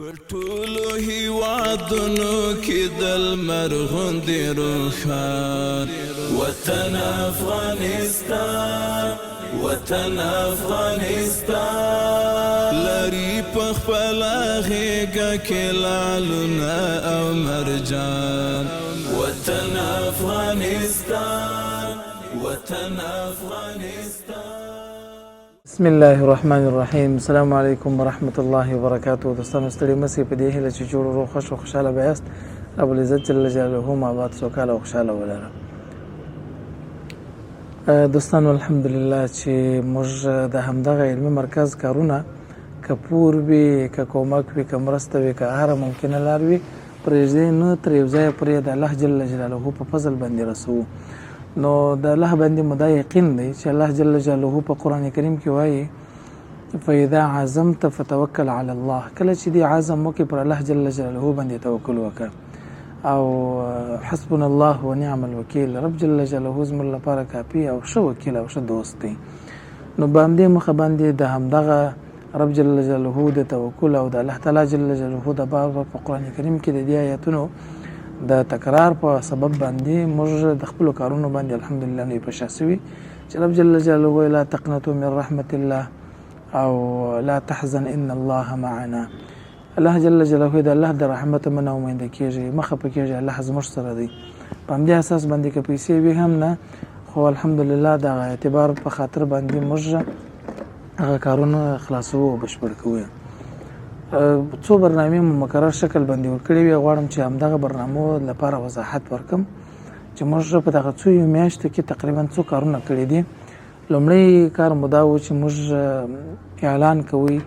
پر ټولو هیوادونو کې د لمر غوندې روښان وطن افغانستان، وطن افغانستان لري په خپله غېږه کې لعلونه او مرجان. وطن افغانستان، وطن افغانستان. بسم الله الرحمن الرحیم. السلام علیکم ورحمت الله وبرکاته. دوستانو ستړي مسئ په دې هیله چې جوړ روغ خوش او خوشحاله به یاست. رب العزت جل جلاله مو آباد سوکاله او خوشحاله ولره. دوستانو الحمدلله چې موږ د همدغه علمي مرکز کارونه که پور وي، که کومک وي، که مرسته وي، که هره ممکنه لار وي پرېږدئ نه تر یو ځایه پورې د الله جل جلاله په فضل باندې رسوو. نو د الله باندې مو دا یقین دی چې الله جل جلاله په قرآن کریم کې وایي فاذا عزمت فتوکل علی الله. کله چې دې عزم وکړي پر الله جل جلاله باندې توکل وکړه او حسبنا الله ونعم الوکیل. رب جل جلاله زموږ لپاره کافي او ښه وکیل او ښه دوست دی. نو په همدې مخه باندې د همدغه رب جل جلاله د توکل او د الله تعالی جل جلاله د باب په قرآن کریم کې د دې آیاتونو د تکرار په سبب باندې موږ د خپل کارونو باندې الحمدلله نه په شاسوي چې رب جل جلاله لا تقنطوا من رحمت الله او لا تحزن ان الله معنا. الله جل جلاله د الله د رحمت منه امید کیږي، مخه پکېږي، الله زموږ سره دی. په همدې اساس باندې که پیسې وي هم نه، خو الحمدلله د اعتبار په خاطر باندې موږ هغه کارونه خلاصو او بشپړ کوو. څو برنامې مقرر شکل باندې ورکړې وي. غواړم چې همدغه برنامو لپاره وضاحت ورکم چې موږ په دغه څو میاشتو کې تقریبا څو کارونه کړي دي. لومړی کار مو دا و چې موږ اعلان کوي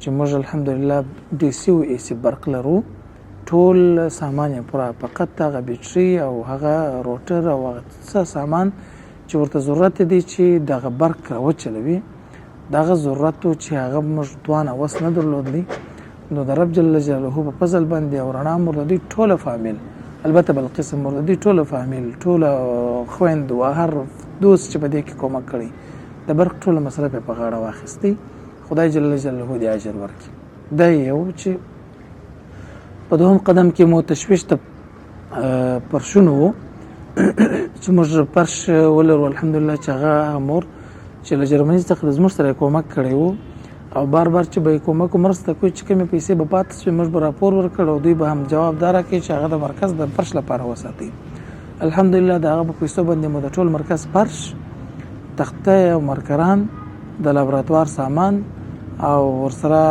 چې موږ الحمدلله ډي سي او اي سي برق لرو. ټول سامان یې پوره، فقط هغه بیټري او هغه روټر او هغه څه سامان چې ورته ضرورت دی چې دغه برق راوچلوي، دغه ضرورت چې هغه موږ دوانه وس نه درلودلی. نو د رب جل جلاله په فضل باندې او رڼا موردي ټوله فامیل، البته بالقسم موردي ټوله فامیل، ټوله خويند او هر دوست چې په دې کې کومک کړي د برق ټوله مصرف په غاړه واخیستی. خدای جل جلاله دې اجر ورکړي. دا یو چې په دوهم قدم کې مو تشویش ته پرشونو چې موږ پرش ولرو الحمدلله چې هغه امور چې له جرمني څخه زموږ سره کومک کړی وو او بار بار چې به کومک مرسته کوي چې کومې پیسې به پاتې شوې موږ به راپور ورکړ او دوی به هم جواب دار کړي چې هغه د مرکز د فرش لپاره وساتي. الحمدلله د هغه په پیسو باندې مو د ټول مرکز فرش، تخته او مرکران، د لابراتوار سامان او ورسره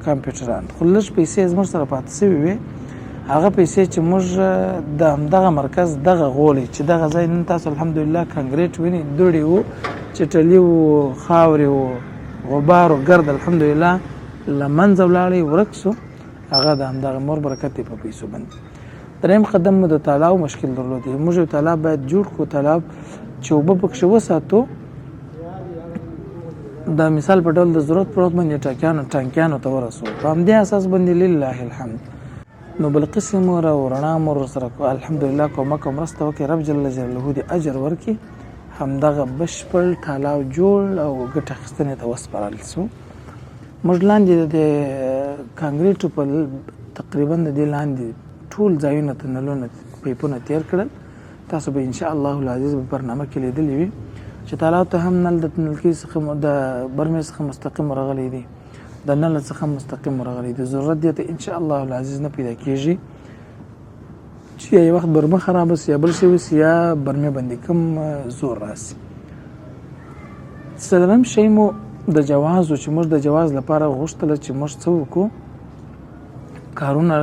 کمپیوټران، خو لږ پیسې زموږ سره پاتې شوې وي. هغه پیسې چې موږ د همدغه مرکز دغه غولي چې دغه ځای نن تاسو الحمدلله کانکریټ ویني، دوړې وو، چټلي وو، خاورې وو، غبار او ګرد الحمدلله له منځه ولاړې ورک شو. هغه د همدغه مور برکت په پیسو باندې. دریم قدم مو د تالاب مشکل درلود. موږ یو تالاب باید جوړ کړو، تالاب چې اوبه پکښې وساتو. د مثال په ډول د ضرورت پر وخت باندې ټانکیانو ته ورسو. په همدې اساس باندې لله الحمد نو بلقیس مور او رڼا مور سره الحمدلله کومک او مرسته وکړي. رب جل جلاله دې اجر ورکړي. همدغه بشپړ تالاب جوړ او ګټه اخیستنې ته وسپارل شو. موږ لاندې د کانکریټو په تقریبا د دې لاندې ټول ځایونه ته نلونه پیپونه تیر کړل. تاسو به ان شاء الله العزیز په برنامه کې لیدلی وي چې تالاب ته هم نل د نلکي څخه د برمې څخه مستقیم راغلی دی، د نل څخه مستقیم راغلی دی. ضرورت دې ته ان شاء الله العزیز نه پیدا کیږي چې یو وخت برمه خراب شي یا بل شي وشي یا برمې باندې کم زور راسي. څلورم شی مو د جواز چې موږ د جواز لپاره غوښتل چې موږ څه وکړو، کارونه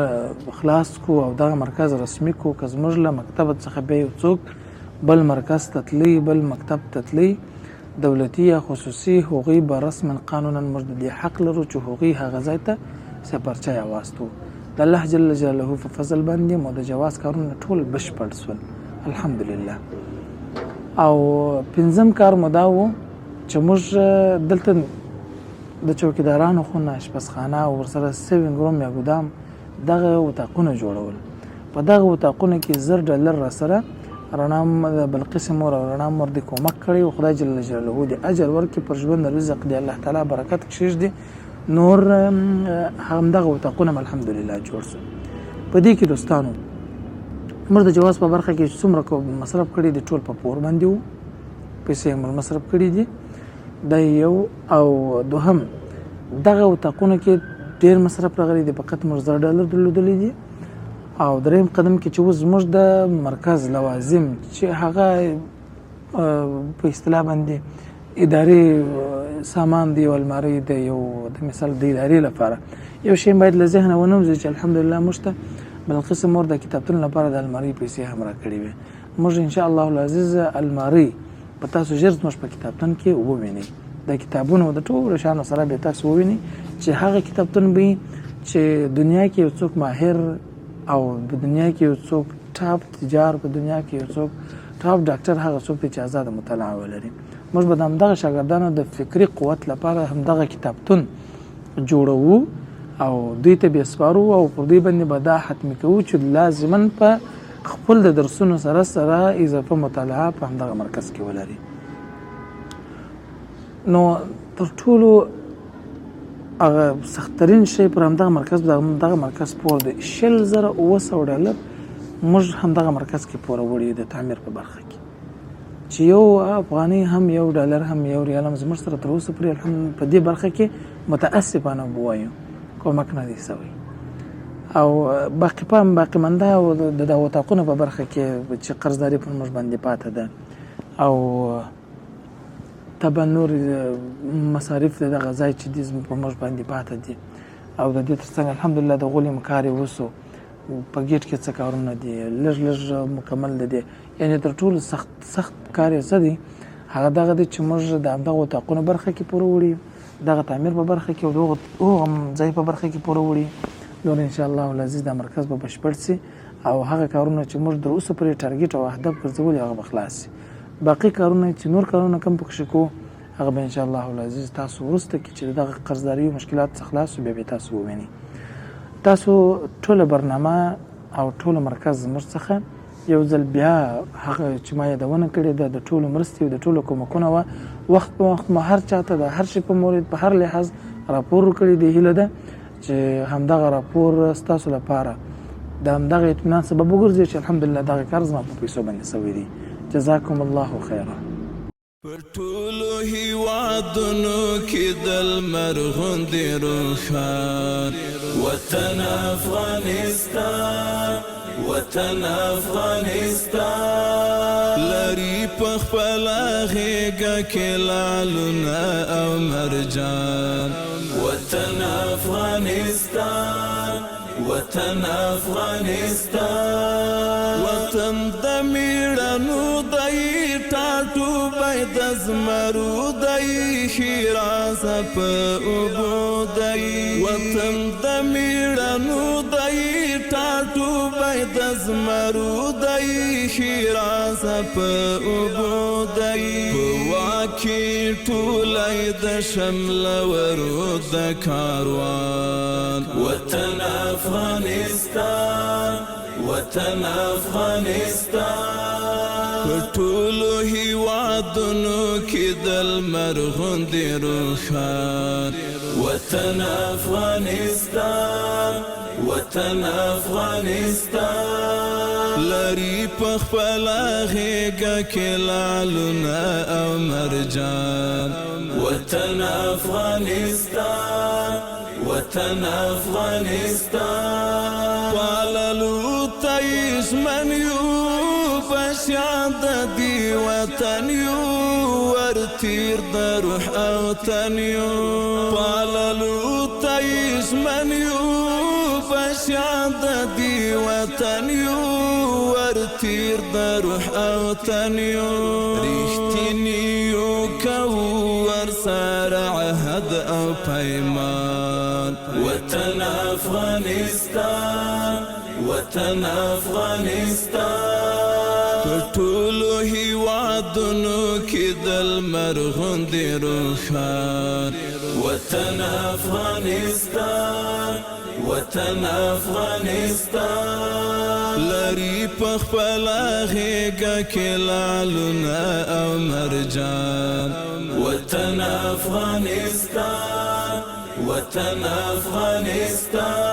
خلاص کو او دغه مرکز رسمي کو. که زموږ له مکتب څخه به یو څوک بل مرکز تتلی، بل مکتب تتلی، دولتي یا خصوصي، هغوی به رسما قانونا موږ د دې حق لرو چې هغوی هغه ځای ته سفرچه واستو. د الله جل جلاله په فضل باندې مو د جواز کارونه ټول بشپړ شول الحمدلله. او پنځم کار مو دا و چې موږ دلته د چوکیدارانو خونه، اشپزخانه او ورسره سیوینګ روم یا ګودام دغه اتاقونه جوړول. په دغه اتاقونه کې $10 را سره رڼا بلقیس مور او رڼا مور دې کومک کړی او خدای جل جلاله دې اجر ورکړي. پر ژوند رزق دې الله تعالی برکت کښېږدي. نور همدغه اتاقونه الحمدلله جوړ شو. په دې کې دوستانو موږ د جواز په برخه کې څومره مصرف کړي دي ټول په پور باندې وو، پیسې موږ مصرف کړي دي دا یو. او دوهم دغه اتاقونه کې ډېر مصرف راغلی دی، فقط موږ $10 درلودلی دي. او دریم قدم کې چې اوس زموږ د مرکز لوازم چې هغه په اصطلاح باندې اداري سامان دی او المارۍ د یو د مثال د ادارې لپاره یو شی باید له ذهنه ونه وځي چې الحمدلله موږ ته بلقیس مور د کتابتون لپاره د المارۍ پیسې هم راکړې وې. موږ ان شاء الله العزیز المارۍ په تاسو ژر زموږ په کتابتون کې ووینئ، د کتابونو د ټولو شیانو سره به تاسو ووینئ چې هغه کتابتون به چې دنیا کې یو څوک ماهر او په دنیا کې یو څوک ټاپ تجار، په دنیا کې یو څوک ټاپ ډاکټر هغه څوک چې آزاده مطالعه ولري. موږ به د همدغه شاګردانو د فکري قوت لپاره همدغه کتابتون جوړوو او دوی ته به سپارو او پر دوی باندې به دا حتمي کوو چې لازما په خپل د درسونو سره سره اضافه مطالعه په همدغه مرکز کې ولري. نو تر ټولو هغه سختترین شی پر همدغه مرکز پور دی. $7,900 موږ همدغه مرکز کې پوره وړي د تعمیر په برخه کې چې یو افغاني هم یو ډالر هم یو ریال هم زموږ سره تر اوسه پورې الحمدلله په دې برخه کې متاسفانه ووایو کومک نه دی سوی. او باقی منده او د اتاقونو په برخه کې چې قرضداري پر موږ باندې پاته ده او طبعا نور مصارف د غذای چې دي په موږ باندې پاته دي او د دې ترڅنګ الحمدلله د غولي مکاري وسو په ګیټ کې څه کارونه دي لږ مکمل دي. یعنی تر ټولو سخت کار یې څه دی هغه دغه دی چې موږ د همدغه اتاقونو برخه کې پوره وړي، دغه تعمیر په برخه کې او دغه ځای په برخه کې پوره وړي. نور ان شاء الله العزیز دا مرکز به بشپړ سي او هغه کارونه چې موږ در اوسه پرې ټارګټ او اهداف ګرځولي هغه به خلاص سي. باقي کارونه چې نور کارونه کم پکښې کوو هغه به ان شاء الله العزیز تاسو وروسته کې چې دغه قرضداري مشکلات څخه خلاص شو بیا به تاسو ووینئ. تاسو ټوله برنامه او ټوله مرکز زموږ څخه یو ځل بیا هغه چې ما یادونه کړې ده د ټولو مرستې او د ټولو کومکونه وه وخت په وخت ما هر چاته د هر شي په مورد په هر لحاظ راپور ورکړی دی. هیله ده چې همدغه راپور ستاسو لپاره د همدغه اطمینان سبب وګرځي چې الحمدلله دغه کار زما په پیسو باندې سوی دی. جزاکم الله خیرا. پر ټولو هیوادونو کې د لمر غوندې روښان وطن افغانستان، وطن افغانستان لري په خپله غېږه کې لعلونه او مرجان. وطن افغانستان، وطن افغانستان وطن د میړنو دی ټاټوبی د زمرو دی ښېرازه په اوبو دی. وطن د میړنو دی ټاټوبی د زمرو دی ښېرازه په اوبو دی. په واکې ټولی د شملورو د کاروان. وطن افغانستان، وطن افغانستان په ټولو هیوادونو کې د لمر غوندې روښان. وطن افغانستان، وطن افغانستان لري په خپله غېږه کې لعلونه او مرجان. وطن افغانستان، وطن افغانستان پاللو ته ژمن یو بشیان د دې وطن یو ورتیر د روح او تن یو. پاللو ته ژمن یو بشیان د دې وطن یو ورتیر د روح او تن یو. رښتیني یو کوو ورسره عهد او پیمان. وطن افغانستان، وطن افغانستان په ټولو هیوادونو کې د لمر غوندې روښان. وطن افغانستان، وطن افغانستان لري په خپله غېږه کې لعلونه او مرجان. وطن افغانستان، وطن افغانستان